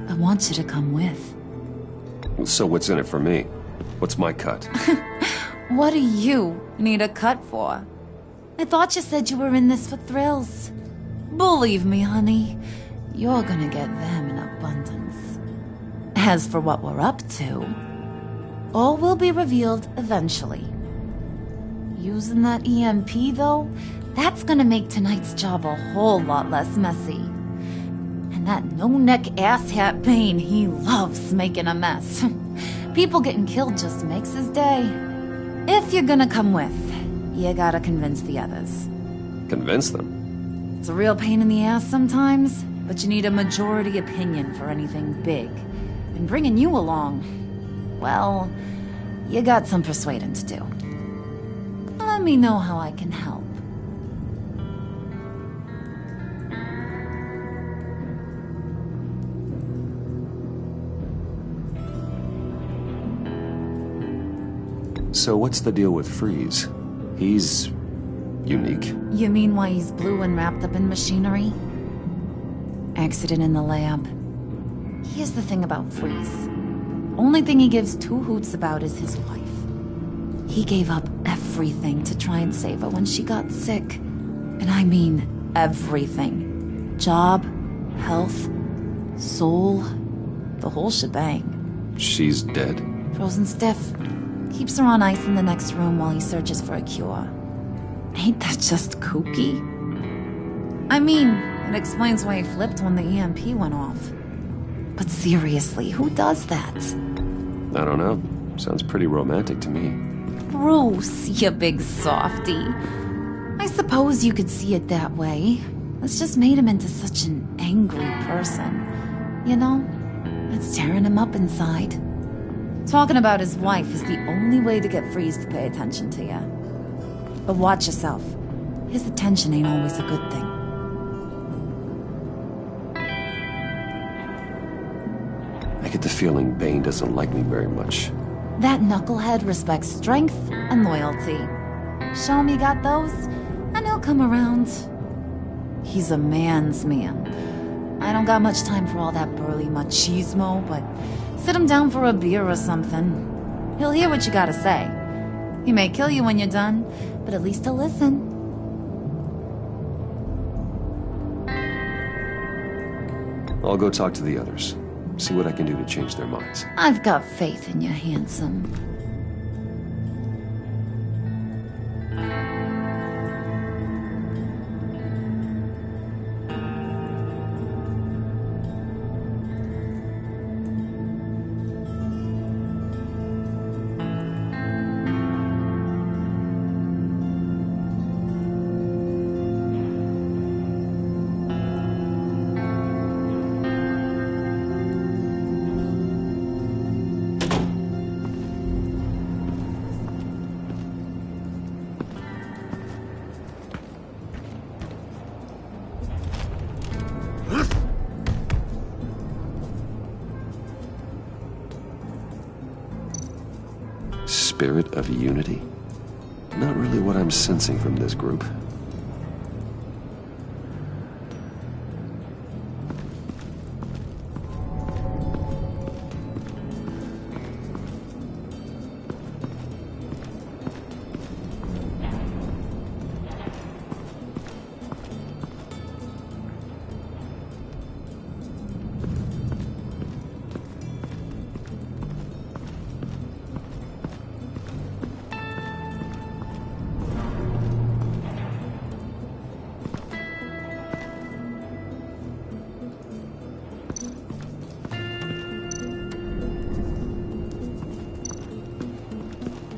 I want you to come with. So what's in it for me? What's my cut? What do you need a cut for? I thought you said you were in this for thrills. Believe me, honey, you're gonna get them in abundance. As for what we're up to, all will be revealed eventually. Using that EMP, though, that's gonna make tonight's job a whole lot less messy. And that no-neck asshat Bane, he loves making a mess. People getting killed just makes his day. If you're gonna come with, you gotta convince the others. Convince them? It's a real pain in the ass sometimes, but you need a majority opinion for anything big. And bringing you along, well, you got some persuading to do. Let me know how I can help. So what's the deal with Freeze? He's unique. You mean why he's blue and wrapped up in machinery? Accident in the lab. Here's the thing about Freeze. Only thing he gives two hoots about is his wife. He gave up everything to try and save her when she got sick. And I mean everything. Job, health, soul, the whole shebang. She's dead? Frozen stiff. Keeps her on ice in the next room while he searches for a cure. Ain't that just kooky? I mean, it explains why he flipped when the EMP went off. But seriously, who does that? I don't know. Sounds pretty romantic to me. Bruce, you big softy. I suppose you could see it that way. It's just made him into such an angry person. You know? It's tearing him up inside. Talking about his wife is the only way to get Freeze to pay attention to you. But watch yourself. His attention ain't always a good thing. I get the feeling Bane doesn't like me very much. That knucklehead respects strength and loyalty. Show him you got those, and he'll come around. He's a man's man. I don't got much time for all that burly machismo, but sit him down for a beer or something. He'll hear what you gotta say. He may kill you when you're done, but at least he'll listen. I'll go talk to the others. See what I can do to change their minds. I've got faith in you, handsome. Spirit of unity? Not really what I'm sensing from this group.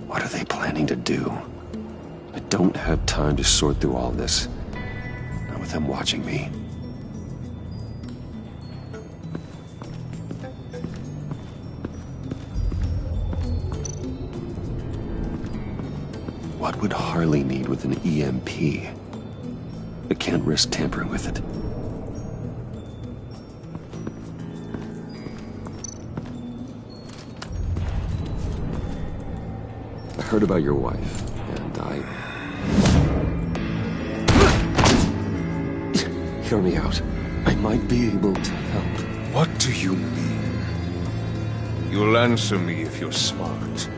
What are they planning to do? I don't have time to sort through all this. Not with them watching me. What would Harley need with an EMP? I can't risk tampering with it. I heard about your wife, and Hear me out. I might be able to help. What do you mean? You'll answer me if you're smart,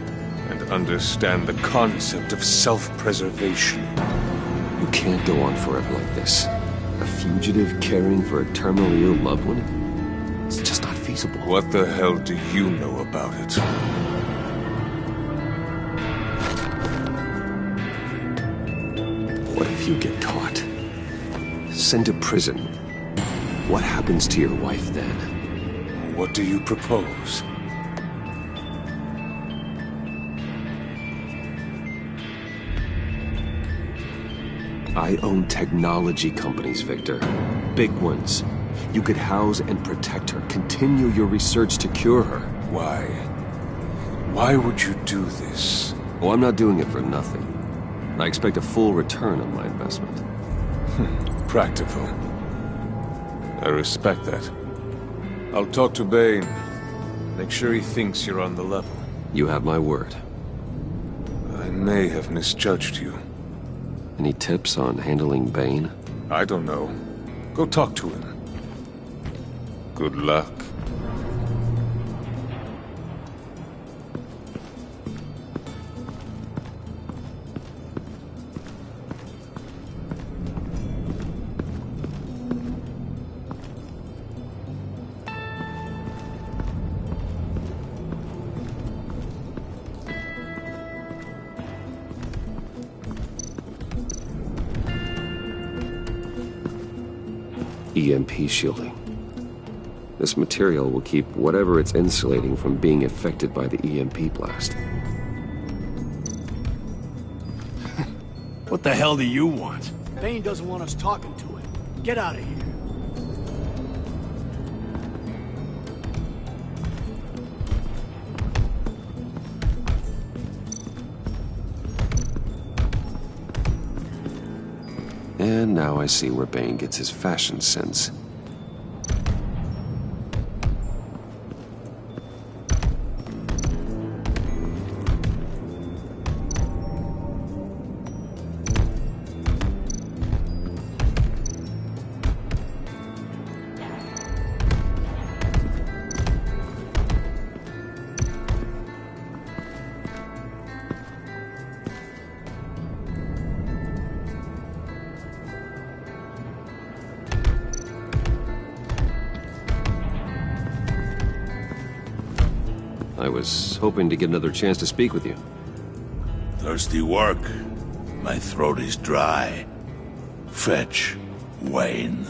and understand the concept of self-preservation. You can't go on forever like this. A fugitive caring for a terminally ill loved one? It's just not feasible. What the hell do you know about it? What if you get caught? Sent to prison? What happens to your wife then? What do you propose? I own technology companies, Victor. Big ones. You could house and protect her. Continue your research to cure her. Why? Why would you do this? Oh, I'm not doing it for nothing. I expect a full return on my investment. Practical. I respect that. I'll talk to Bane. Make sure he thinks you're on the level. You have my word. I may have misjudged you. Any tips on handling Bane? I don't know. Go talk to him. Good luck. EMP shielding. This material will keep whatever it's insulating from being affected by the EMP blast. What the hell do you want? Bane doesn't want us talking to him. Get out of here. And now I see where Bane gets his fashion sense. I was hoping to get another chance to speak with you. Thirsty work. My throat is dry. Fetch Wayne.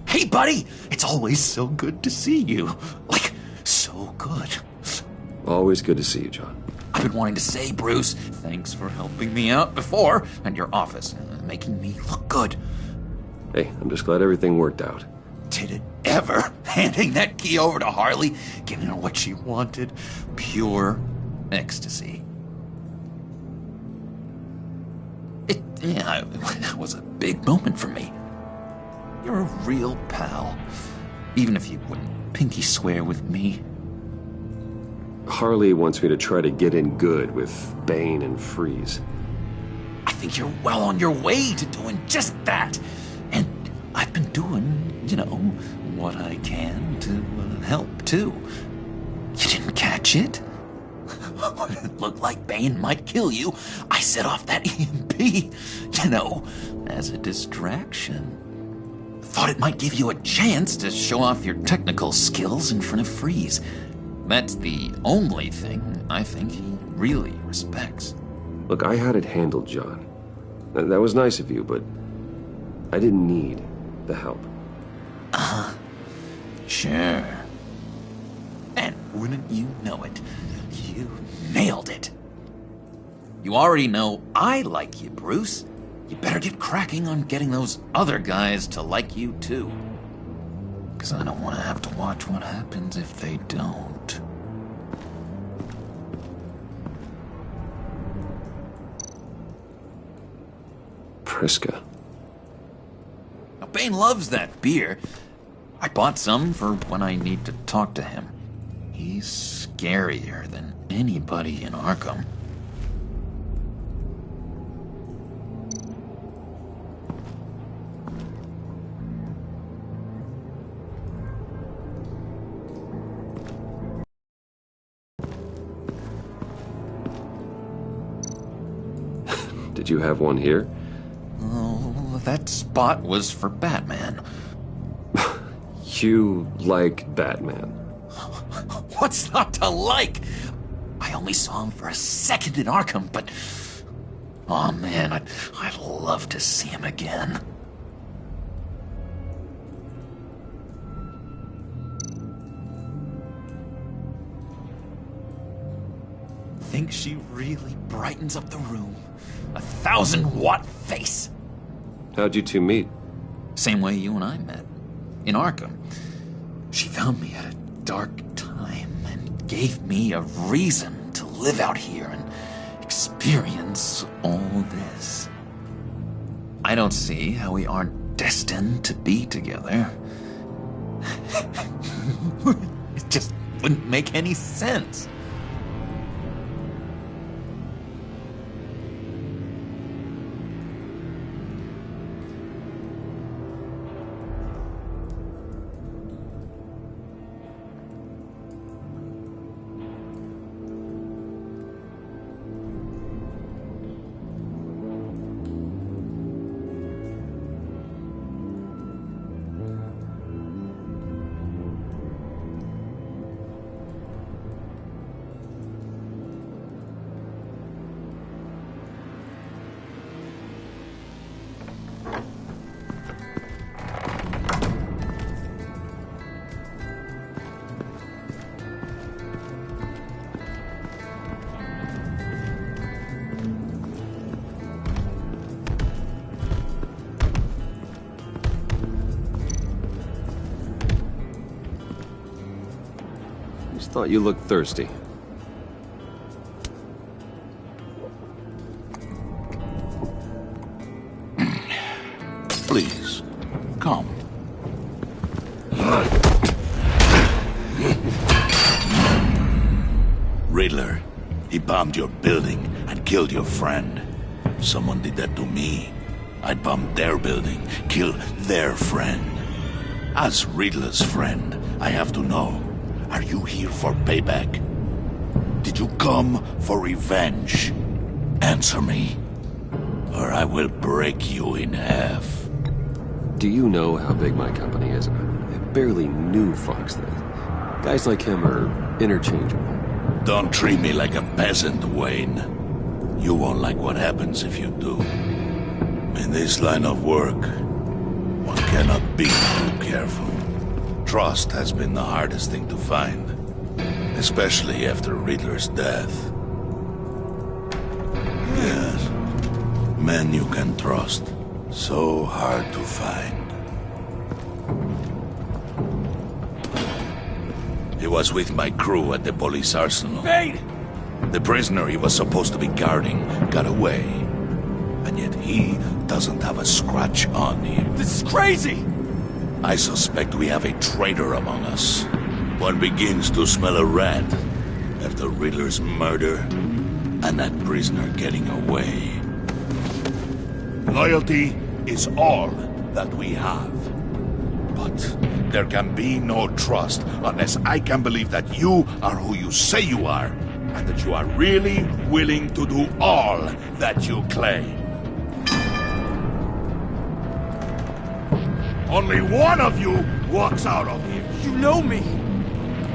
Hey, buddy! It's always so good to see you. Like, so good. Always good to see you, John. I've been wanting to say, Bruce, thanks for helping me out before, and your office, making me look good. Hey, I'm just glad everything worked out. Did it ever? Handing that key over to Harley, giving her what she wanted. Pure ecstasy. It was a big moment for me. You're a real pal, even if you wouldn't pinky swear with me. Harley wants me to try to get in good with Bane and Freeze. I think you're well on your way to doing just that. And I've been doing, what I can to help, too. You didn't catch it? When it looked like Bane might kill you, I set off that EMP, as a distraction. Thought it might give you a chance to show off your technical skills in front of Freeze. That's the only thing I think he really respects. Look, I had it handled, John. That was nice of you, but I didn't need the help. Sure. And wouldn't you know it, you nailed it. You already know I like you, Bruce. You better get cracking on getting those other guys to like you, too. Because I don't want to have to watch what happens if they don't. Priska. Now, Bane loves that beer. I bought some for when I need to talk to him. He's scarier than anybody in Arkham. Did you have one here? Oh, that spot was for Batman. You like Batman? What's not to like? I only saw him for a second in Arkham, but... oh man, I'd love to see him again. Think she really brightens up the room. 1,000-watt face. How'd you two meet? Same way you and I met. In Arkham. She found me at a dark time and gave me a reason to live out here and experience all this. I don't see how we aren't destined to be together. It just wouldn't make any sense. Thought you looked thirsty. Please, come. Riddler, he bombed your building and killed your friend. Someone did that to me. I'd bomb their building, kill their friend. As Riddler's friend, I have to know, are you here for payback? Did you come for revenge? Answer me, or I will break you in half. Do you know how big my company is? I barely knew Fox then. Guys like him are interchangeable. Don't treat me like a peasant, Wayne. You won't like what happens if you do. In this line of work, one cannot be too careful. Trust has been the hardest thing to find, especially after Riddler's death. Yes, men you can trust. So hard to find. He was with my crew at the police arsenal. Bane! The prisoner he was supposed to be guarding got away. And yet he doesn't have a scratch on him. This is crazy! I suspect we have a traitor among us. One begins to smell a rat after Riddler's murder and that prisoner getting away. Loyalty is all that we have. But there can be no trust unless I can believe that you are who you say you are, and that you are really willing to do all that you claim. Only one of you walks out of here. You know me.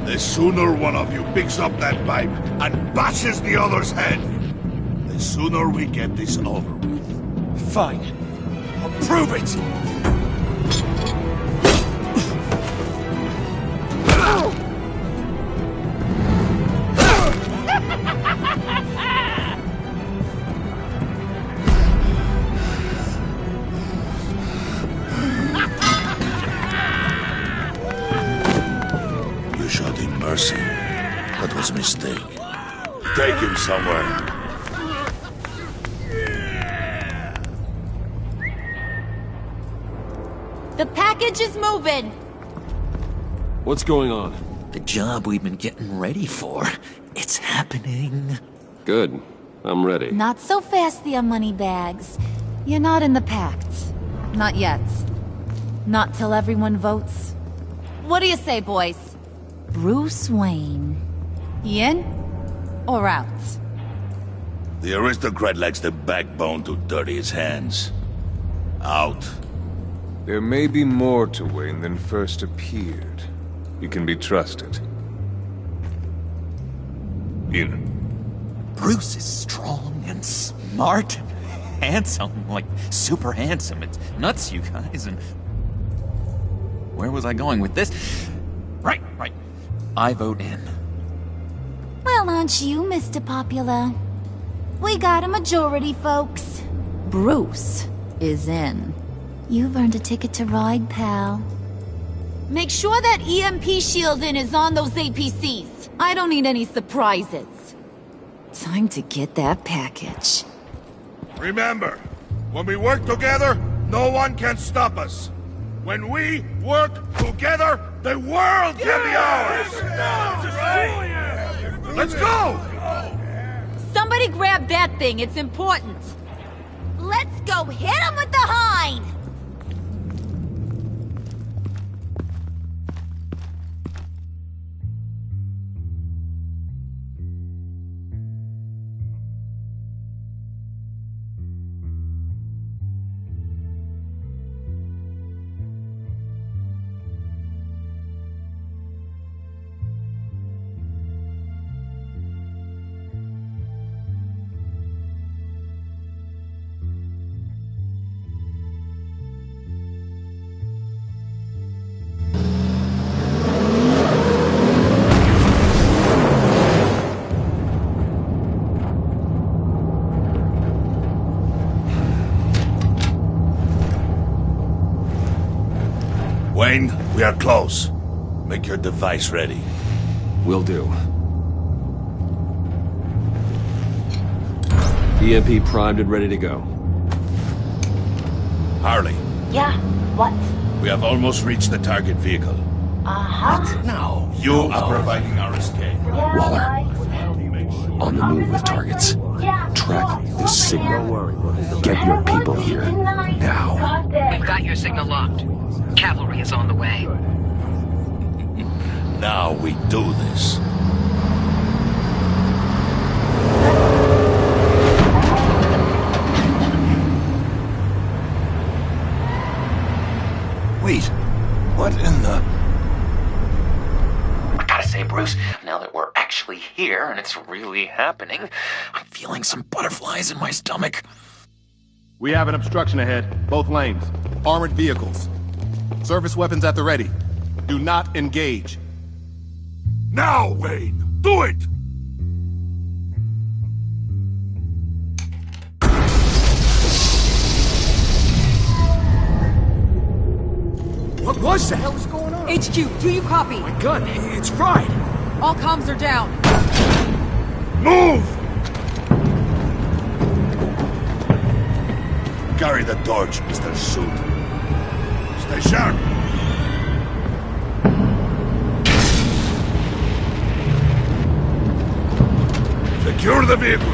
The sooner one of you picks up that pipe and bashes the other's head, the sooner we get this over with. Fine. I'll prove it! You showed him mercy. That was a mistake. Take him somewhere. The package is moving! What's going on? The job we've been getting ready for. It's happening. Good. I'm ready. Not so fast there, Moneybags. You're not in the pact. Not yet. Not till everyone votes. What do you say, boys? Bruce Wayne. In or out? The aristocrat lacks the backbone to dirty his hands. Out. There may be more to Wayne than first appeared. He can be trusted. In. Bruce is strong and smart and handsome, like super handsome. It's nuts, you guys, and... Where was I going with this? Right. I vote in. Well, aren't you, Mr. Popular? We got a majority, folks. Bruce is in. You've earned a ticket to ride, pal. Make sure that EMP shielding is on those APCs. I don't need any surprises. Time to get that package. Remember, when we work together, no one can stop us. When we work together, the world can be ours! Let's go! Somebody grab that thing, it's important. Let's go hit him with the hind! Wayne, we are close. Make your device ready. Will do. EMP primed and ready to go. Harley, Yeah, what? we have almost reached the target vehicle. Uh-huh. No. You are providing our escape. Waller, on the move with targets. Track this signal. Get your people here. Now. We've got your signal locked. Cavalry is on the way. Now we do this. Wait, what in the... I gotta say, Bruce, now that we're actually here and it's really happening, I'm feeling some butterflies in my stomach. We have an obstruction ahead, both lanes. Armored vehicles. Service weapons at the ready. Do not engage. Now, Wayne! Do it! What was that? What was going on? HQ, do you copy? My gun, it's fried. All comms are down. Move! Carry the torch, Mr. Suit. Stay sharp. Secure the vehicle.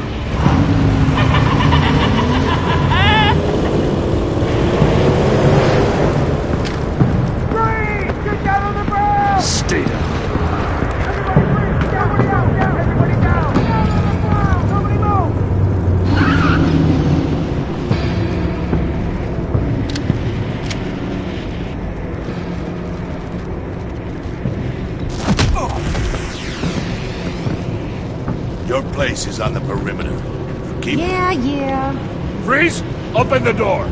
Stay down. Your place is on the perimeter. Keep... Yeah. Freeze! Open the door!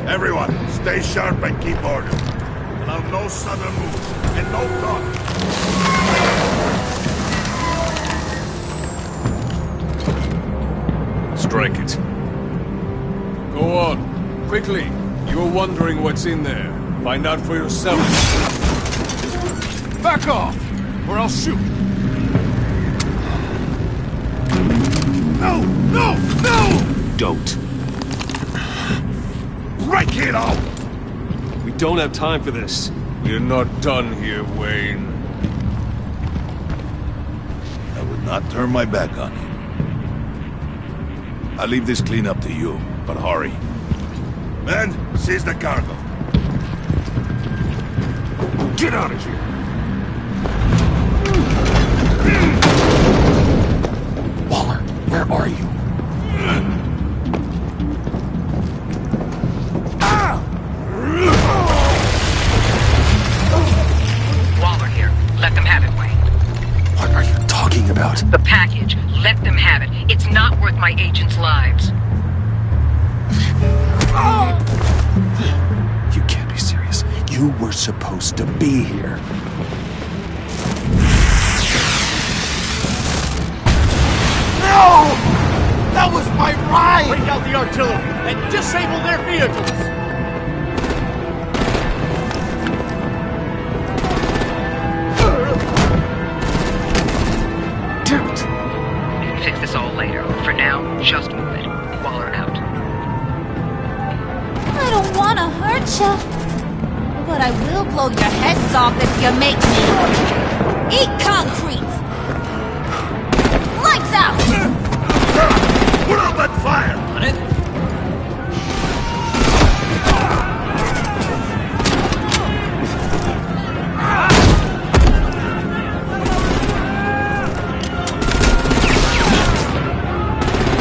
Everyone, stay sharp and keep order. Allow no sudden moves and no talk. Strike it. Go on. Quickly. You were wondering what's in there. Find out for yourself. Back off, or I'll shoot. No! No! No! Don't. Break it up! We don't have time for this. We're not done here, Wayne. I would not turn my back on him. I'll leave this cleanup to you, but hurry. Men, seize the cargo. Get out of here. Waller, where are you? Waller here. Let them have it, Wayne. What are you talking about? The package. Let them have it. It's not worth my agents' lives. You can't be serious. You were supposed to be here. No! That was my ride! Break out the artillery and disable their vehicles! Damn it! We can fix this all later. For now, just move it. Waller out. I don't want to hurt you, but I will blow your heads off if you make me. Eat concrete! Lights out! Put out that fire! On it?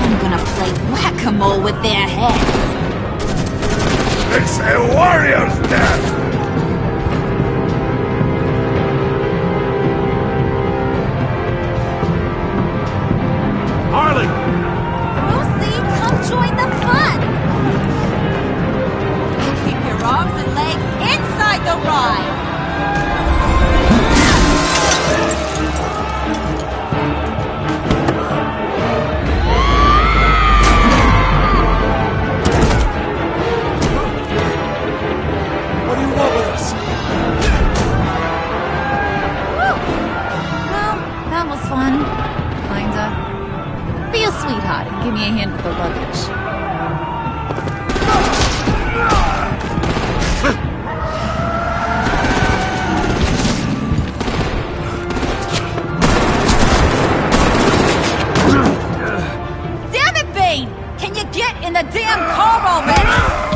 I'm gonna play whack-a-mole with their heads. It's a warrior's death! Harley! Brucey, come join the fun! Keep your arms and legs inside the ride! What do you sweetheart, and give me a hand with the luggage. Damn it, Bane! Can you get in the damn car already?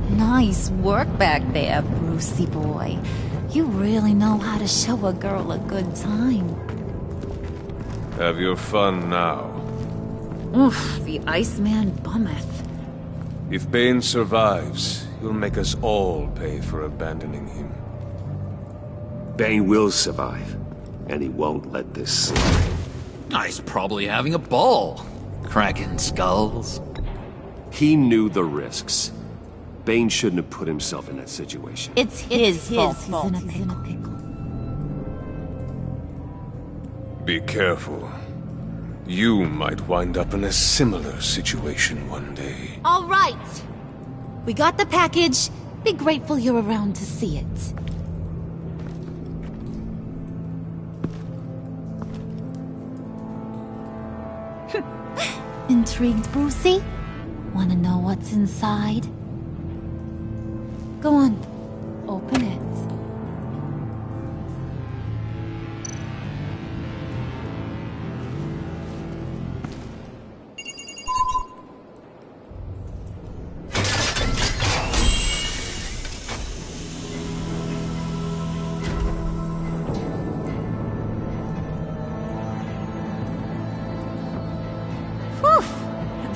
Nice work back there, Brucey boy. You really know how to show a girl a good time. Have your fun now. Oof, the Iceman bummeth. If Bane survives, he'll make us all pay for abandoning him. Bane will survive, and he won't let this slide. He's probably having a ball, cracking skulls. He knew the risks. Bane shouldn't have put himself in that situation. It's his fault. He's in a pickle. Be careful. You might wind up in a similar situation one day. All right. We got the package. Be grateful you're around to see it. Intrigued, Brucey? Want to know what's inside? Go on. Open it.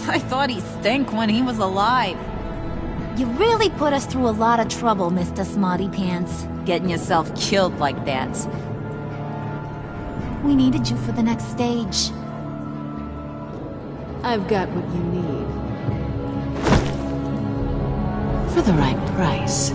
I thought he stank when he was alive. You really put us through a lot of trouble, Mr. Smarty Pants. Getting yourself killed like that. We needed you for the next stage. I've got what you need. For the right price.